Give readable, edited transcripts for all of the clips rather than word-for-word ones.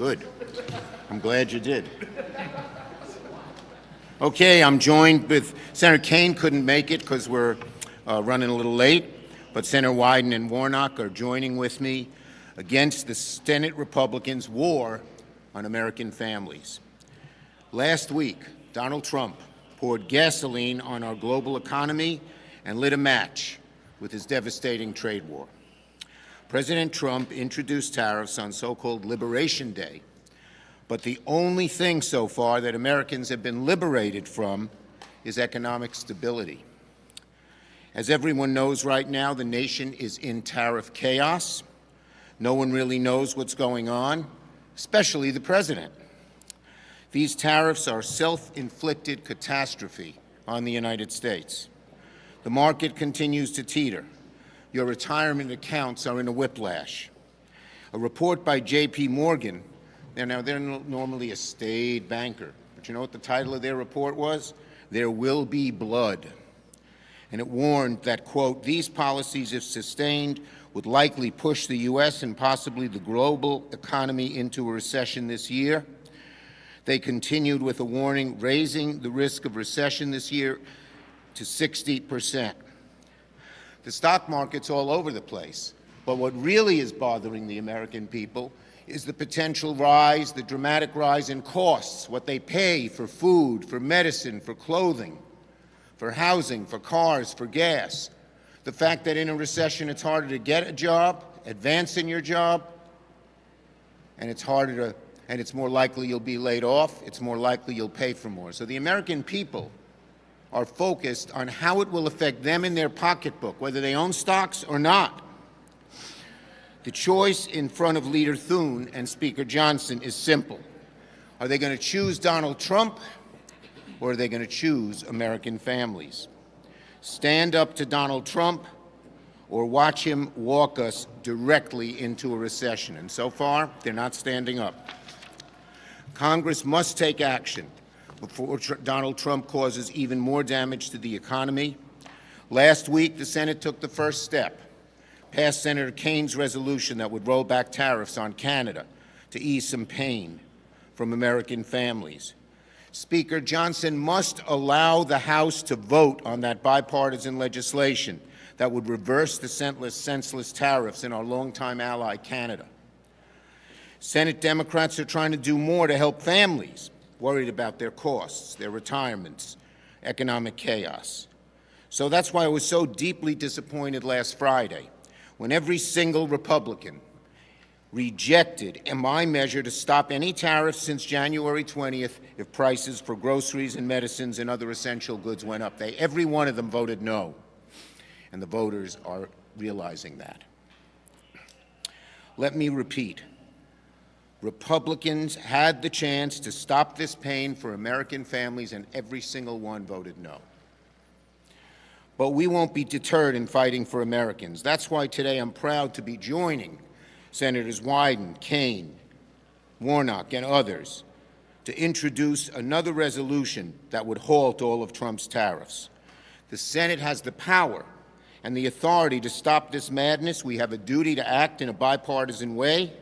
Good. I'm glad you did. Okay, I'm joined with Senator Kaine. Couldn't make it because we're running a little late, but Senator Wyden and Warnock are joining with me against the Senate Republicans' war on American families. Last week, Donald Trump poured gasoline on our global economy and lit a match with his devastating trade war. President Trump introduced tariffs on so-called Liberation Day, but the only thing so far that Americans have been liberated from is economic stability. As everyone knows right now, the nation is in tariff chaos. No one really knows what's going on, especially the president. These tariffs are self-inflicted catastrophe on the United States. The market continues to teeter. Your retirement accounts are in a whiplash. A report by J.P. Morgan, they're normally a staid banker, but you know what the title of their report was? There Will Be Blood. And it warned that, quote, these policies, if sustained, would likely push the U.S. and possibly the global economy into a recession this year. They continued with a warning, raising the risk of recession this year to 60%. The stock market's all over the place, but what really is bothering the American people is the potential rise, the dramatic rise in costs, what they pay for food, for medicine, for clothing, for housing, for cars, for gas. The fact that in a recession it's harder to get a job, advance in your job, and it's more likely you'll be laid off, it's more likely you'll pay for more. So the American people are focused on how it will affect them in their pocketbook, whether they own stocks or not. The choice in front of Leader Thune and Speaker Johnson is simple. Are they going to choose Donald Trump, or are they going to choose American families? Stand up to Donald Trump, or watch him walk us directly into a recession. And so far, they're not standing up. Congress must take action before Donald Trump causes even more damage to the economy. Last week, the Senate took the first step, passed Senator Kaine's resolution that would roll back tariffs on Canada to ease some pain from American families. Speaker Johnson must allow the House to vote on that bipartisan legislation that would reverse the senseless tariffs in our longtime ally, Canada. Senate Democrats are trying to do more to help families worried about their costs, their retirements, economic chaos. So that's why I was so deeply disappointed last Friday when every single Republican rejected my measure to stop any tariffs since January 20th if prices for groceries and medicines and other essential goods went up. Every one of them voted no, and the voters are realizing that. Let me repeat. Republicans had the chance to stop this pain for American families, and every single one voted no. But we won't be deterred in fighting for Americans. That's why today I'm proud to be joining Senators Wyden, Kaine, Warnock, and others to introduce another resolution that would halt all of Trump's tariffs. The Senate has the power and the authority to stop this madness. We have a duty to act in a bipartisan way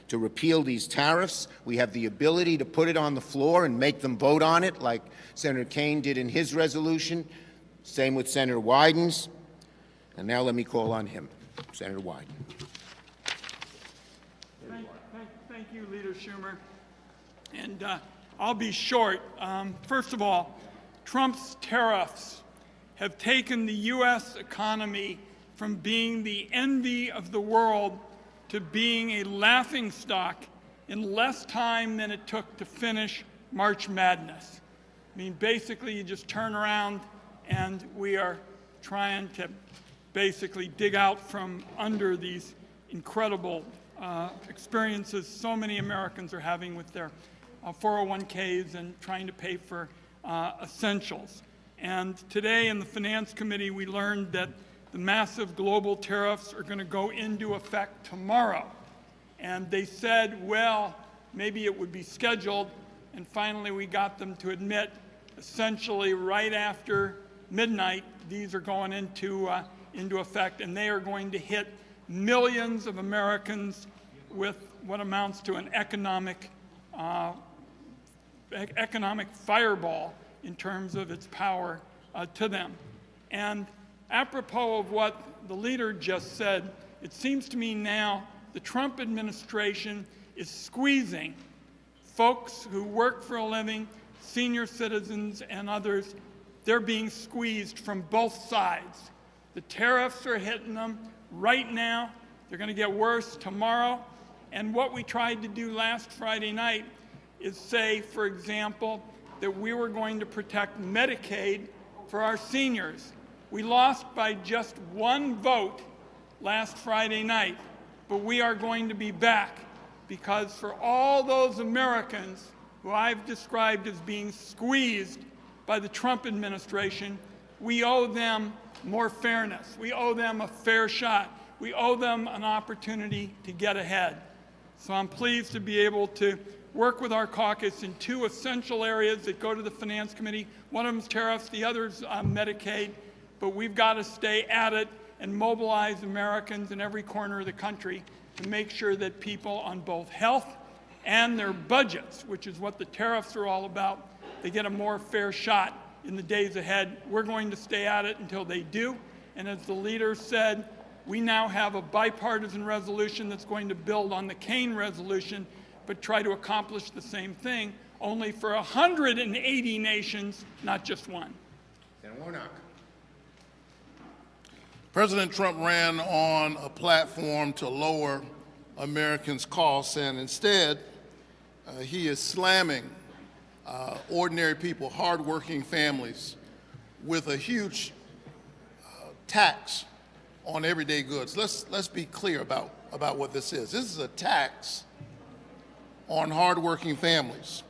to repeal these tariffs. We have the ability to put it on the floor and make them vote on it, like Senator Kaine did in his resolution. Same with Senator Wyden's. And now let me call on him, Senator Wyden. Thank you, Leader Schumer. And I'll be short. First of all, Trump's tariffs have taken the U.S. economy from being the envy of the world to being a laughingstock in less time than it took to finish March Madness. I mean, basically, you just turn around and we are trying to basically dig out from under these incredible experiences so many Americans are having with their 401ks and trying to pay for essentials. And today in the Finance Committee, we learned that the massive global tariffs are going to go into effect tomorrow. And they said, well, maybe it would be scheduled. And finally, we got them to admit, essentially right after midnight, these are going into effect, and they are going to hit millions of Americans with what amounts to an economic fireball in terms of its power to them. And apropos of what the leader just said, it seems to me now the Trump administration is squeezing folks who work for a living, senior citizens and others. They're being squeezed from both sides. The tariffs are hitting them right now. They're going to get worse tomorrow. And what we tried to do last Friday night is say, for example, that we were going to protect Medicaid for our seniors. We lost by just one vote last Friday night, but we are going to be back, because for all those Americans who I've described as being squeezed by the Trump administration, we owe them more fairness. We owe them a fair shot. We owe them an opportunity to get ahead. So I'm pleased to be able to work with our caucus in two essential areas that go to the Finance Committee. One of them is tariffs, the other is Medicaid. But we've got to stay at it and mobilize Americans in every corner of the country to make sure that people on both health and their budgets, which is what the tariffs are all about, they get a more fair shot in the days ahead. We're going to stay at it until they do. And as the leader said, we now have a bipartisan resolution that's going to build on the Kane resolution, but try to accomplish the same thing, only for 180 nations, not just one. Senator Warnock. President Trump ran on a platform to lower Americans' costs, and instead, he is slamming ordinary people, hardworking families, with a huge tax on everyday goods. Let's be clear about what this is. This is a tax on hardworking families.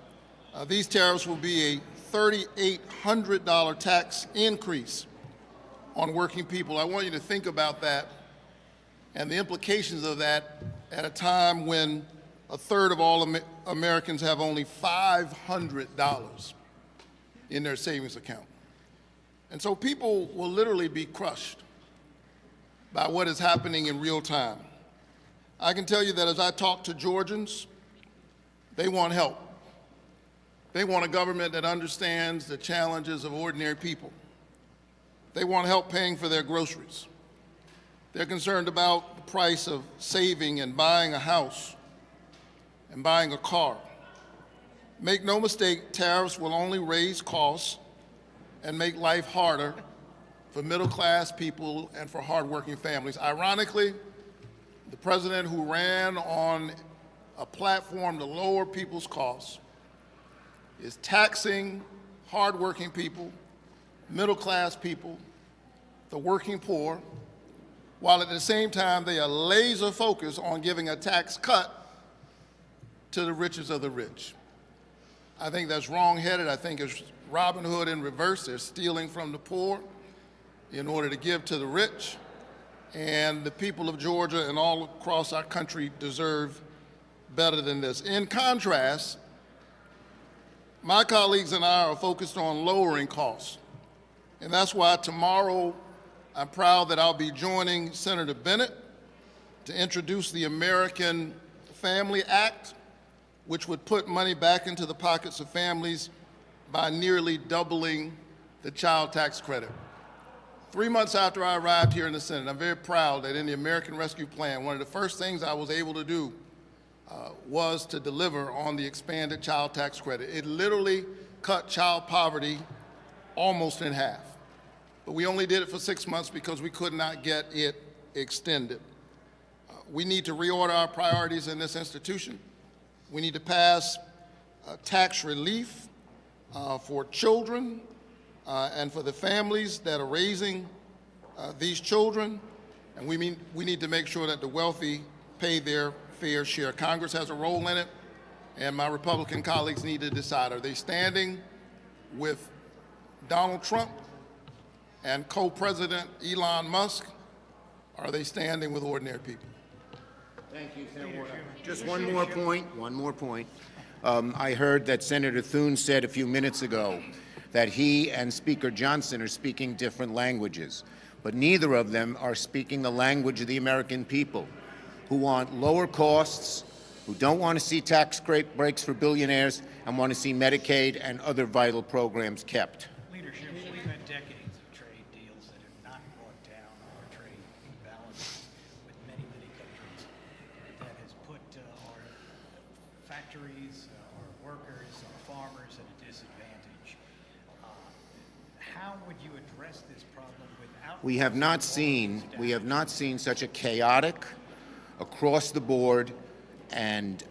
These tariffs will be a $3,800 tax increase on working people. I want you to think about that and the implications of that at a time when a third of all Americans have only $500 in their savings account. And so people will literally be crushed by what is happening in real time. I can tell you that as I talk to Georgians, they want help. They want a government that understands the challenges of ordinary people. They want help paying for their groceries. They're concerned about the price of saving and buying a house and buying a car. Make no mistake, tariffs will only raise costs and make life harder for middle-class people and for hardworking families. Ironically, the president who ran on a platform to lower people's costs is taxing hardworking people, middle-class people, the working poor, while at the same time they are laser focused on giving a tax cut to the richest of the rich. I think that's wrong-headed. I think it's Robin Hood in reverse. They're stealing from the poor in order to give to the rich, and the people of Georgia and all across our country deserve better than this. In contrast, my colleagues and I are focused on lowering costs, and that's why tomorrow I'm proud that I'll be joining Senator Bennett to introduce the American Family Act, which would put money back into the pockets of families by nearly doubling the child tax credit. 3 months after I arrived here in the Senate, I'm very proud that in the American Rescue Plan, one of the first things I was able to do was to deliver on the expanded child tax credit. It literally cut child poverty almost in half. But we only did it for 6 months because we could not get it extended. We need to reorder our priorities in this institution. We need to pass tax relief for children and for the families that are raising these children. And we need to make sure that the wealthy pay their fair share. Congress has a role in it, and my Republican colleagues need to decide, are they standing with Donald Trump and co-president Elon Musk, or are they standing with ordinary people? Thank you, Senator Warnock. Just one more point. I heard that Senator Thune said a few minutes ago that he and Speaker Johnson are speaking different languages, but neither of them are speaking the language of the American people. who want lower costs, who don't want to see tax breaks for billionaires, and want to see Medicaid and other vital programs kept. Leadership, we've had decades of trade deals that have not brought down our trade imbalances with many, many countries. That has put our factories, our workers, our farmers at a disadvantage. How would you address this problem without? We have not seen such a chaotic, across the board, and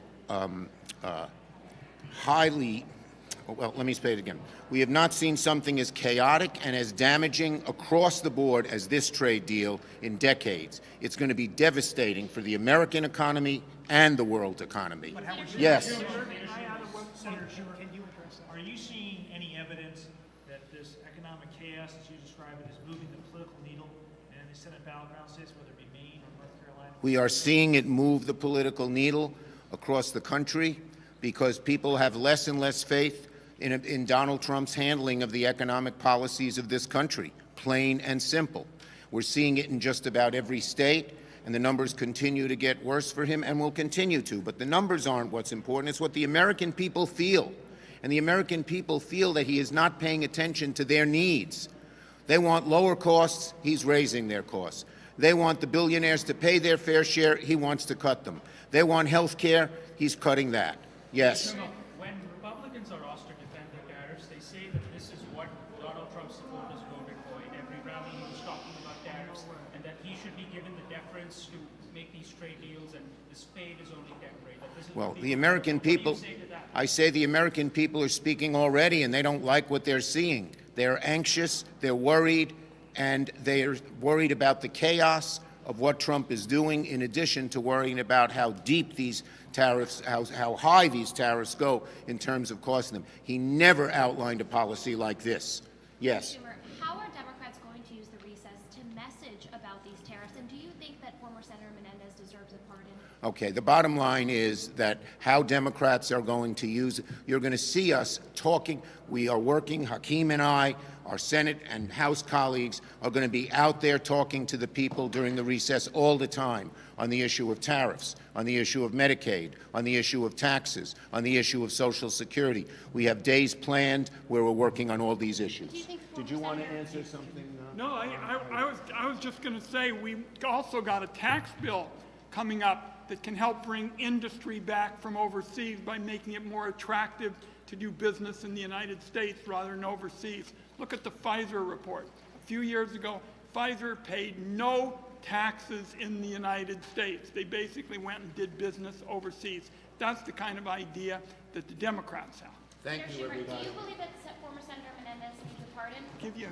highly, well, let me say it again. We have not seen something as chaotic and as damaging across the board as this trade deal in decades. It's going to be devastating for the American economy and the world economy. Yes. Senator Schumer, can you address that? Are you seeing any evidence that this economic chaos, as you describe it, is moving the political needle in the Senate battleground states, whether it be Maine or North Carolina? We are seeing it move the political needle across the country because people have less and less faith in Donald Trump's handling of the economic policies of this country, plain and simple. We're seeing it in just about every state, and the numbers continue to get worse for him and will continue to. But the numbers aren't what's important. It's what the American people feel. And the American people feel that he is not paying attention to their needs. They want lower costs. He's raising their costs. They want the billionaires to pay their fair share. He wants to cut them. They want health care. He's cutting that. Yes. When Republicans are asked to defend the tariffs, they say that this is what Donald Trump's supporters voted for in every rally. He was talking about tariffs and that he should be given the deference to make these trade deals, and the spade is only temporary. Well, the American people, I say the American people are speaking already, and they don't like what they're seeing. They're anxious, they're worried, and they're worried about the chaos of what Trump is doing, in addition to worrying about how deep these tariffs, how high these tariffs go in terms of costing them. He never outlined a policy like this. Yes. Schumer, how are Democrats going to use the recess to message about these tariffs? And do you think that former Senator Menendez deserves a pardon? Okay, the bottom line is that how Democrats are going to use it, you're going to see us talking. We are working, Hakeem and I, our Senate and House colleagues are going to be out there talking to the people during the recess all the time on the issue of tariffs, on the issue of Medicaid, on the issue of taxes, on the issue of Social Security. We have days planned where we're working on all these issues. Did you want to answer something? No, I was just going to say we also got a tax bill coming up that can help bring industry back from overseas by making it more attractive to do business in the United States rather than overseas. Look at the Pfizer report. A few years ago, Pfizer paid no taxes in the United States. They basically went and did business overseas. That's the kind of idea that the Democrats have. Thank you, Schumer, everybody. do you believe that former Senator Menendez needs a pardon? Give you